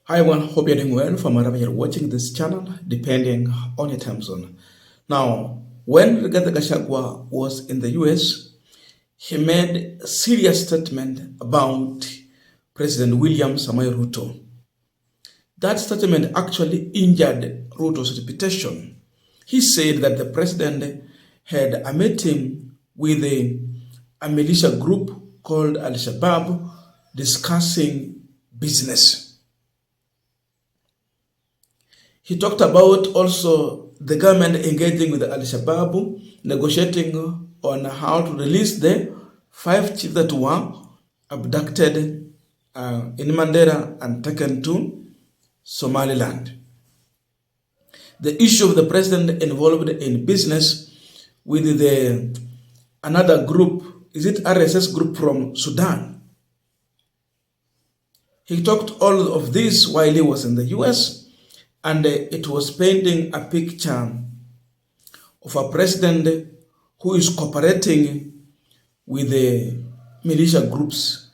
Hi everyone, hope you're doing well from wherever you're watching this channel, depending on your time zone. Now, when Gachagua was in the US, he made a serious statement about President William Samoei Ruto. That statement actually injured Ruto's reputation. He said that the president had a meeting with a militia group called Al-Shabaab discussing business. He talked about also the government engaging with the Al-Shabaab, negotiating on how to release the 5 chiefs that were abducted in Mandera and taken to Somaliland. The issue of the president involved in business with another group, is it RSS group from Sudan? He talked all of this while he was in the US, and it was painting a picture of a president who is cooperating with the militia groups.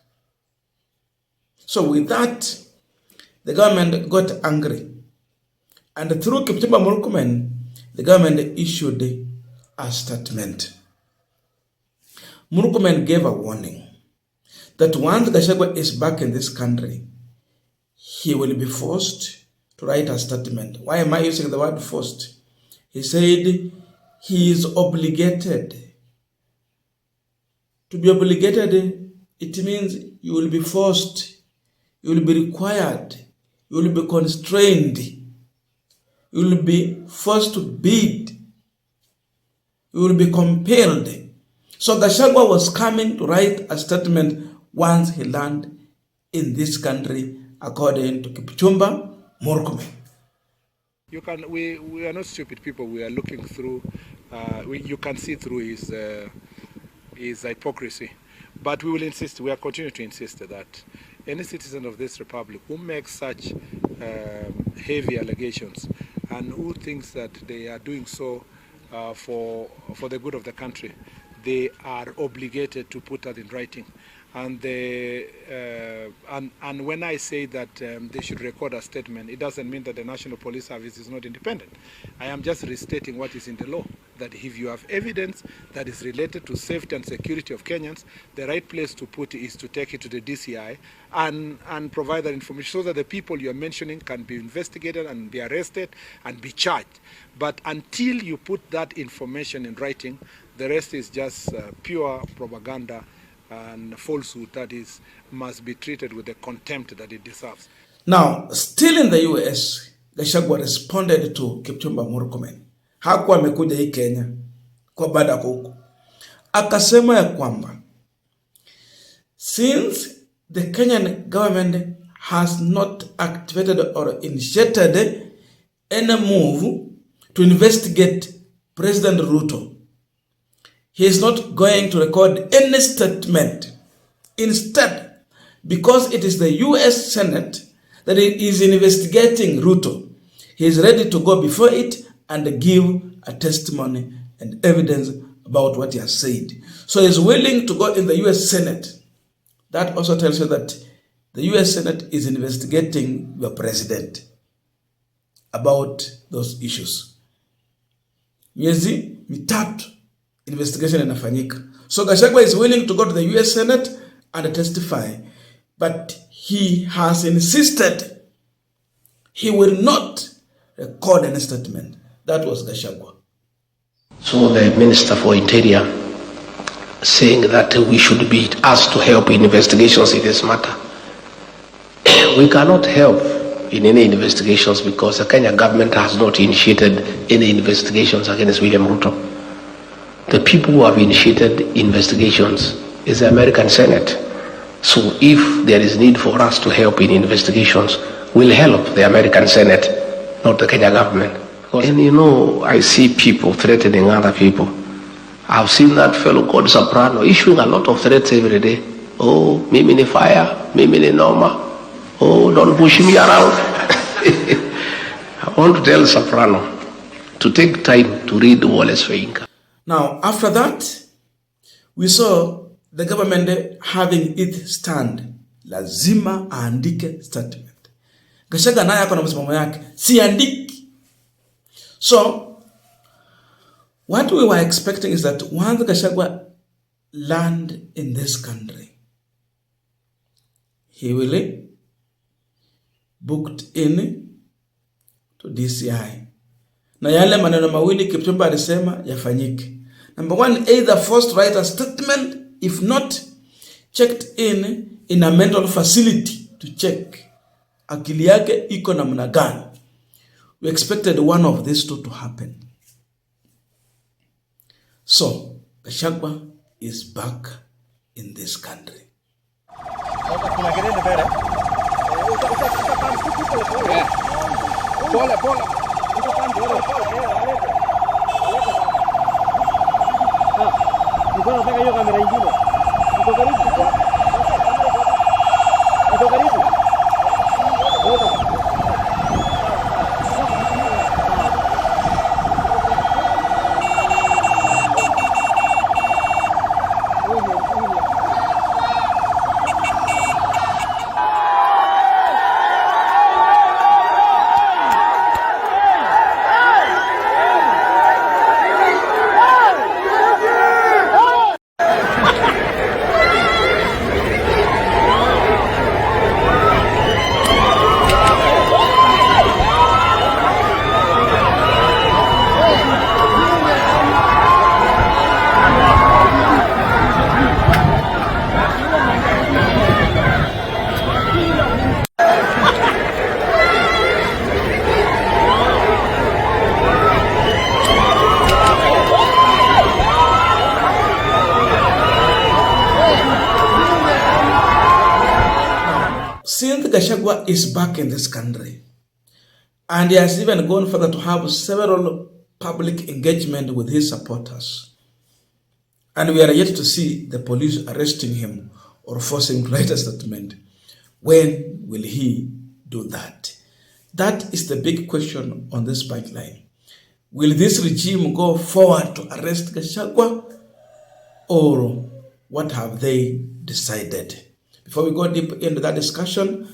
So with that, the government got angry. And through Kipchumba Murkomen, the government issued a statement. Murkomen gave a warning that once Gachagua is back in this country, he will be forced to write a statement. Why am I using the word forced? He said he is obligated. To be obligated, it means you will be forced, you will be required, you will be constrained, you will be forced to bid, you will be compelled. So Gachagua was coming to write a statement once he landed in this country, according to Kipchumba Murkomen. We are not stupid people. We are looking through. You can see through his hypocrisy, but we will insist. We are continuing to insist that any citizen of this republic who makes such heavy allegations and who thinks that they are doing so for the good of the country, they are obligated to put that in writing. And when I say that they should record a statement, it doesn't mean that the National Police Service is not independent. I am just restating what is in the law, that if you have evidence that is related to safety and security of Kenyans, the right place to put it is to take it to the DCI and provide that information so that the people you are mentioning can be investigated and be arrested and be charged. But until you put that information in writing, the rest is just pure propaganda and falsehood that must be treated with the contempt that it deserves. Now, still in the US, Gachagua responded to Kipchumba Murkomen. Hakuwa amekuja hii Kenya kwa baada huko. Akasema ya kwamba since the Kenyan government has not activated or initiated any move to investigate President Ruto, he is not going to record any statement. Instead, because it is the US Senate that is investigating Ruto, he is ready to go before it and give a testimony and evidence about what he has said. So he is willing to go in the US Senate. That also tells you that the US Senate is investigating the president about those issues. Miezi mitatu investigation inafanyika. So Gachagua is willing to go to the US Senate and testify, but he has insisted he will not record any statement. That was Gachagua. So the Minister for Interior saying that we should be asked to help in investigations in this matter. We cannot help in any investigations because the Kenya government has not initiated any investigations against William Ruto. The people who have initiated investigations is the American Senate. So if there is need for us to help in investigations, we'll help the American Senate, not the Kenya government. And you know, I see people threatening other people. I've seen that fellow called Soprano issuing a lot of threats every day. Oh, mimi ni fire, mimi ni noma. Oh, don't push me around. I want to tell Soprano to take time to read Wallace Soyinka. Now, after that, we saw the government having it stand. Lazima aandike statement. Gachagua naye ako na msimamo yake, siandiki. So what we were expecting is that once Gachagua land in this country, he will booked in to DCI. Na yale maneno mawili Kipchumba alisema yafanyike. Number one, either forced write a statement, if not, checked in a mental facility to check akili yake iko namna gani. We expected one of these two to happen. So, Gachagua is back in this country. Since Gachagua is back in this country, and he has even gone further to have several public engagement with his supporters, and we are yet to see the police arresting him or forcing him to write a statement, when will he do that? That is the big question on this pipeline. Will this regime go forward to arrest Gachagua, or what have they decided? Before we go deep into that discussion,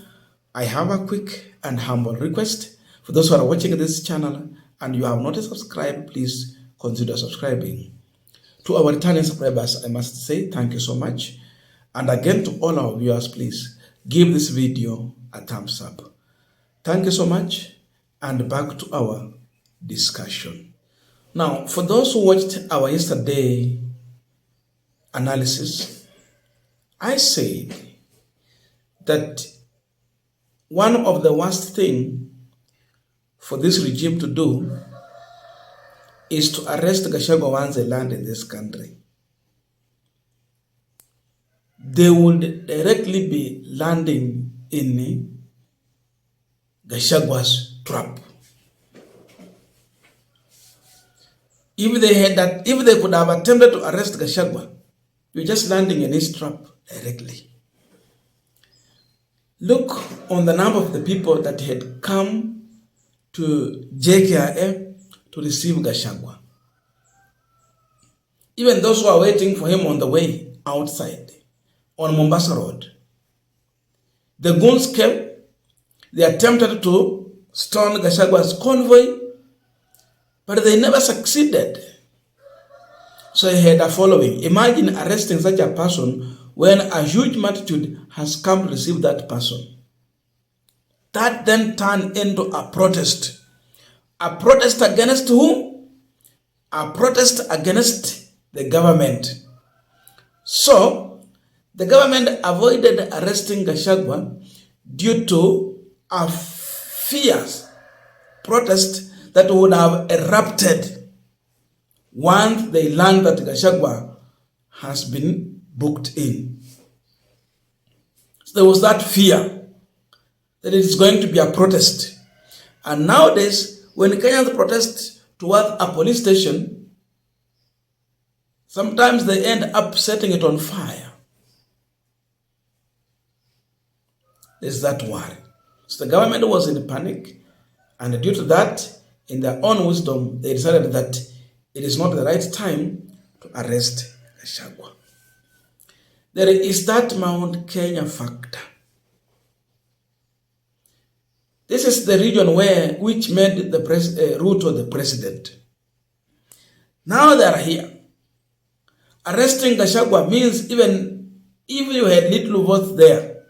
I have a quick and humble request. For those who are watching this channel and you have not subscribed, please consider subscribing. To our returning subscribers, I must say thank you so much. And again, to all our viewers, please give this video a thumbs up. Thank you so much, and back to our discussion. Now, for those who watched our yesterday analysis, I said that one of the worst things for this regime to do is to arrest Gachagua once they land in this country. They would directly be landing in Gachagua's trap. If they could have attempted to arrest Gachagua, you're just landing in his trap directly. Look on the number of the people that had come to JKIA to receive Gachagua. Even those who are waiting for him on the way outside, on Mombasa Road. The goons came, they attempted to stone Gachagua's convoy, but they never succeeded. So he had a following. Imagine arresting such a person when a huge multitude has come to receive that person. That then turned into a protest. A protest against whom? A protest against the government. So, the government avoided arresting Gachagua due to a fierce protest that would have erupted once they learned that Gachagua has been booked in. So there was that fear that it is going to be a protest. And nowadays, when Kenyans protest towards a police station, sometimes they end up setting it on fire. There's that worry. So the government was in panic, and due to that, in their own wisdom, they decided that it is not the right time to arrest Gachagua. There is that Mount Kenya factor. This is the region which made the Ruto the president. Now they are here. Arresting Gachagua means even if you had little votes there,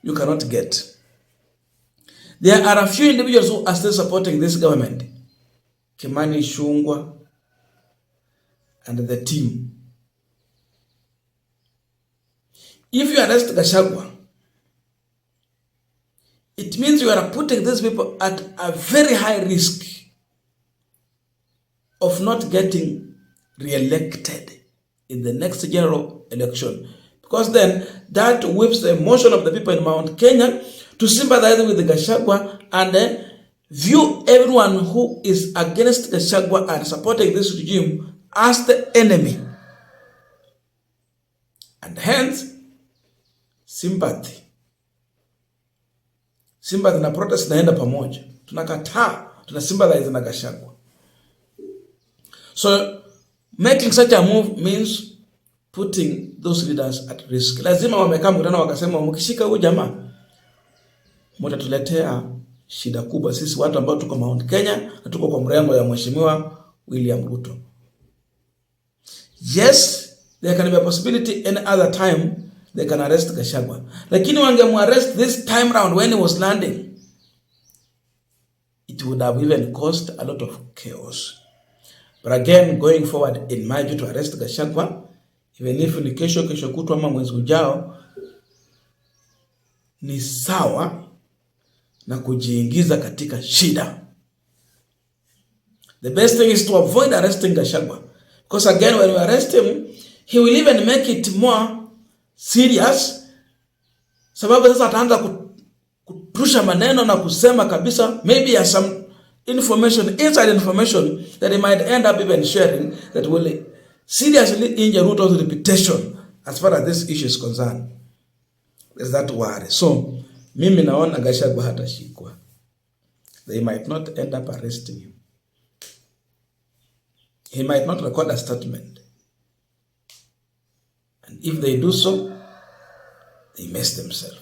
you cannot get. There are a few individuals who are still supporting this government. Kimani Ichung'wah and the team. If you arrest Gachagua, it means you are putting these people at a very high risk of not getting re-elected in the next general election. Because then that whips the emotion of the people in Mount Kenya to sympathize with the Gachagua and then view everyone who is against Gachagua and supporting this regime as the enemy. And hence, sympathy na protest naenda pamoja. Tunakataa, tunasympathize na Gachagua. So, making such a move means putting those leaders at risk. Lazima wamekaa mkutano wakasema, mkishika huyu jamaa mtatuletea shida kubwa sisi watu ambao tuko Mount Kenya na tuko kwa mrengo ya Mheshimiwa William Ruto. Yes, there can be a possibility any other time they can arrest Gachagua. Lakini wangemuarrest this time round when he was landing, it would have even caused a lot of chaos. But again, going forward, in my view, to arrest Gachagua, even if ni kesho kutwa ama mwezi ujao, ni sawa na kujiingiza katika shida. The best thing is to avoid arresting Gachagua. Because again, when you arrest him, he will even make it more serious. Sababu sasa ataanza kutusha maneno na kusema kabisa, maybe he has some information, inside information, that he might end up even sharing that will seriously injure Ruto's reputation as far as this issue is concerned. There's that worry. So, mimi naona Gachagua hatashikwa. They might not end up arresting him. He might not record a statement. And if they do so, they mess themselves.